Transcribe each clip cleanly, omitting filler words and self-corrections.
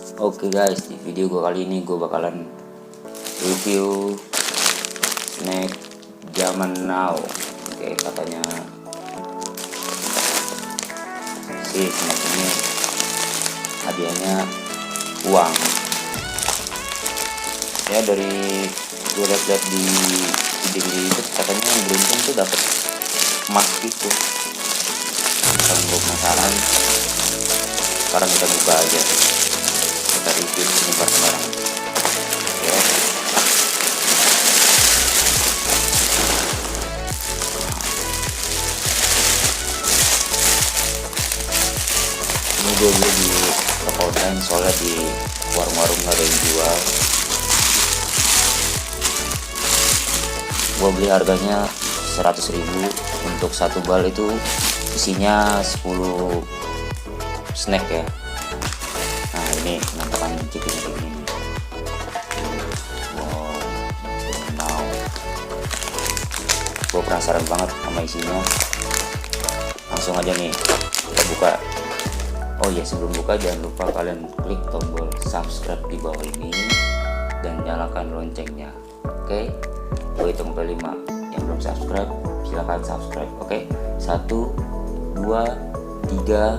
Oke guys, di video gue kali ini gue bakalan review snack zaman now. Oke, katanya si snack ini hadiahnya uang. Ya dari gue lihat di video itu katanya yang beruntung tuh dapat emas gitu. Kalau gue penasaran, sekarang kita buka aja. Kita review ini bareng-bareng. Oke. Ini gue beli di toko online, soalnya di warung-warung nggak ada yang jual. Gue beli harganya 100.000 untuk satu bal, itu isinya 10 snack ya. Nah ini penampakan cipin kayak gini. Wow, gue penasaran banget sama isinya. Langsung aja nih kita buka. Oh ya, sebelum buka jangan lupa kalian klik tombol subscribe di bawah ini dan nyalakan loncengnya. Oke, gue hitung sampai 5. Yang belum subscribe silahkan subscribe. Oke, 1, 2, 3,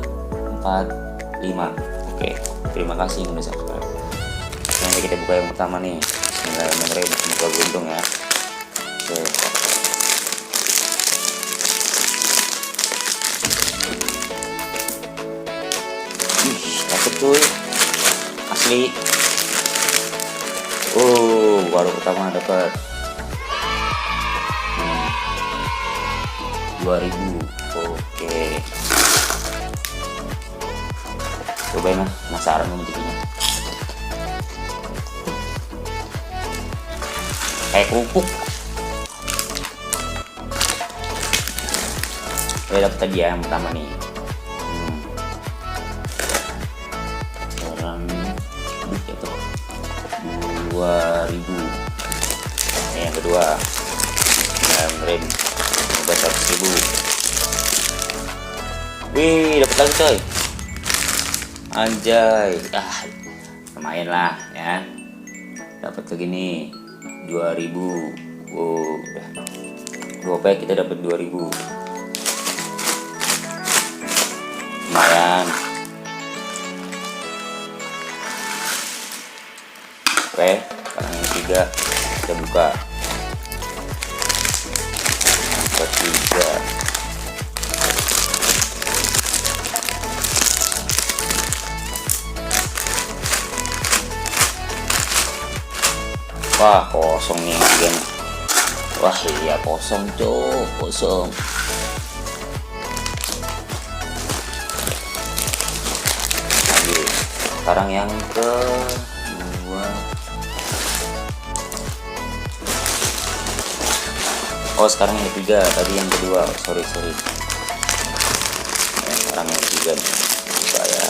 4, 5. Oke, terima kasih yang udah subscribe. Nanti kita buka yang pertama nih. Bismillahirrahmanirrahim. Semoga beruntung ya. Oke. Dapet cuy, asli. Baru pertama dapat 2.000. Oke, cobain lah, penasaran sama jadinya. Kayak kerupuk. Udah dapet tadi ya yang pertama nih. Sekarang itu 2.000. Yang kedua rem 100.000. Wih, dapat lagi coy. Anjay, lumayan lah ya. Dapat segini 2.000. Udah 2 pack kita dapat 2.000. Lumayan. Oke, sekarang yang ketiga kita buka. Yang ketiga wah, kosong nih yang ketiga nih. Wah iya, kosong cok, kosong. Lagi sekarang yang kedua. Oh, sekarang yang ketiga, tadi yang kedua. Sorry. Sekarang yang ketiga nih. Buka ya,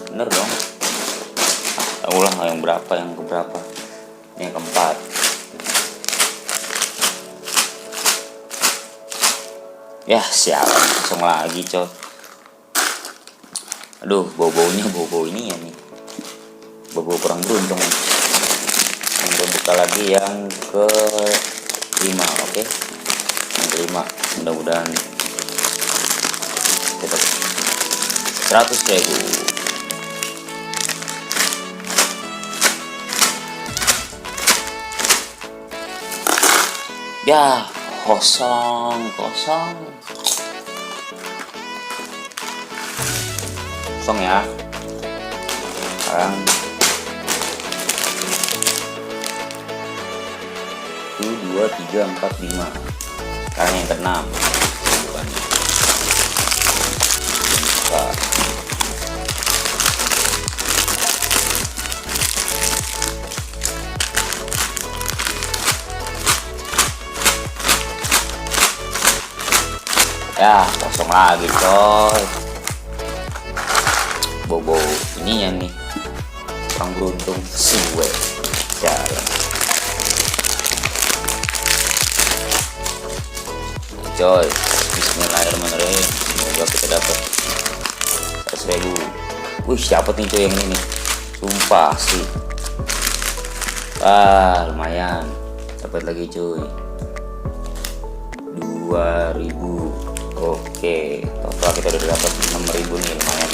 bener dong. Ulang yang berapa, yang keberapa? Yang keempat. Ya sialan, kosong lagi coy. Aduh, bau-baunya bau-bau ini ya nih. Bau-bau kurang beruntung. Yang gue buka lagi yang ke-5. Oke, yang ke-5. Mudah-mudahan kita 100.000. Ya, kosong ya. Sekarang 1, 2, 3, 4, 5. Sekarang yang ke-6. Ya, kosong lagi coy. Bobo ini yang nih kurang beruntung sih gue. Jalan coy. Bismillahirrahmanirrahim. Semoga kita dapat 100.000. Wih, dapet nih cuy yang ini nih, sumpah sih. Lumayan, dapat lagi cuy 2.000. Oke, total kita udah dapat 6.000 nih, lumayan.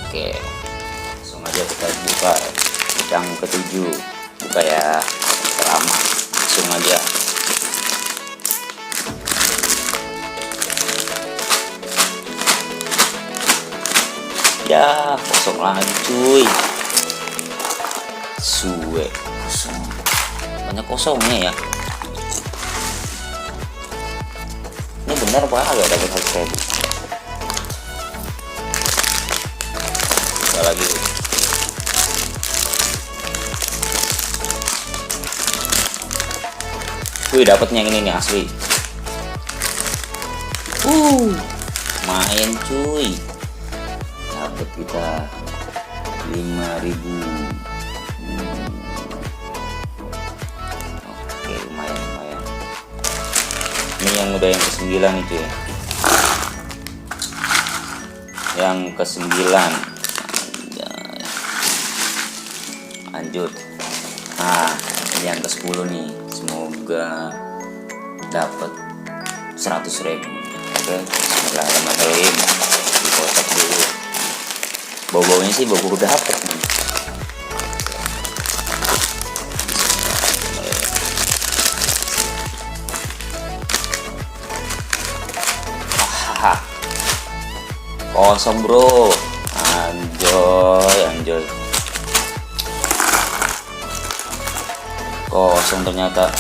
Oke, langsung aja kita buka yang ke-7. Buka ya, lama, langsung aja. Ya, kosong lagi cuy. Suwe, kosong. Banyak kosongnya ya. Ini benar apa agak dapat 100.000? Kita lagi. Wih, dapatnya yang ini nih asli. Main cuy. Dapat kita 5.000. Oke, lumayan. Ini yang udah yang ke-9 nih cuy. Yang ke-9. Lanjut. Nah, ini yang ke-10 nih. Semoga dapat 100.000. Oke, bismillahirrahmanirrahim. Dikocok dulu. Bau-baunya sih bau dapet nih. Kosong bro, anjoy. Kosong ternyata.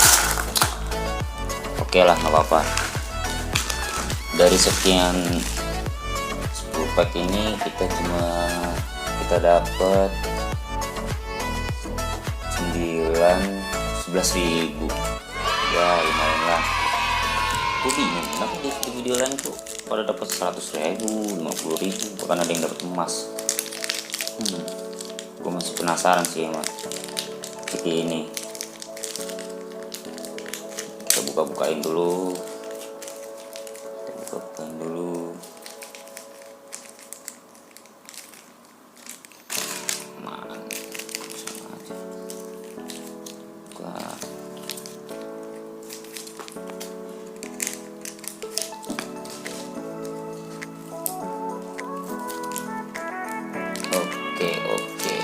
Oke lah, nggak apa-apa. Dari sekian 10 pack ini kita dapat 11.000. Ya lumayan lah. Gue bingung kenapa di video lain tuh pada dapat 100.000, 50.000, bahkan ada yang dapat emas. Gue masih penasaran sih sama Ciki ini. Kita buka-bukain dulu.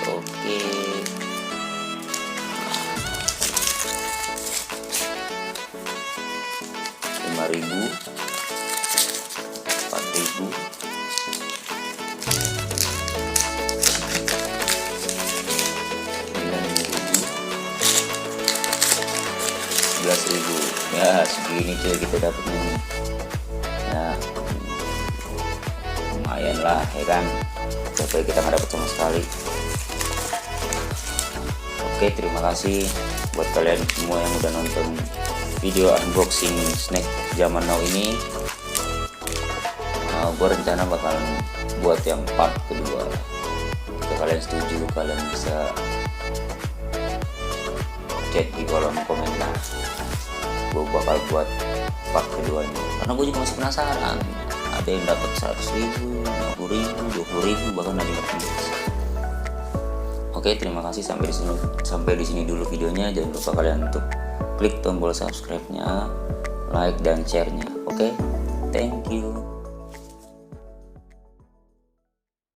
Oke. 5.000, 4.000, 11.000. Ya segini cuy kita dapatnya nih. Nah, lumayan lah ya kan, tapi kita nggak dapat sama sekali. Oke, terima kasih buat kalian semua yang udah nonton video unboxing snack zaman now ini. Gue rencana bakalan buat yang part kedua. Jika kalian setuju, kalian bisa chat di kolom komentar. Gue bakal buat part keduanya karena gue juga masih penasaran. Ada yang dapat 100.000, 50.000, 20.000, bahkan ada yang dapat. Oke, terima kasih sampai di sini dulu videonya. Jangan lupa kalian untuk klik tombol subscribe-nya, like dan share-nya. Oke, thank you.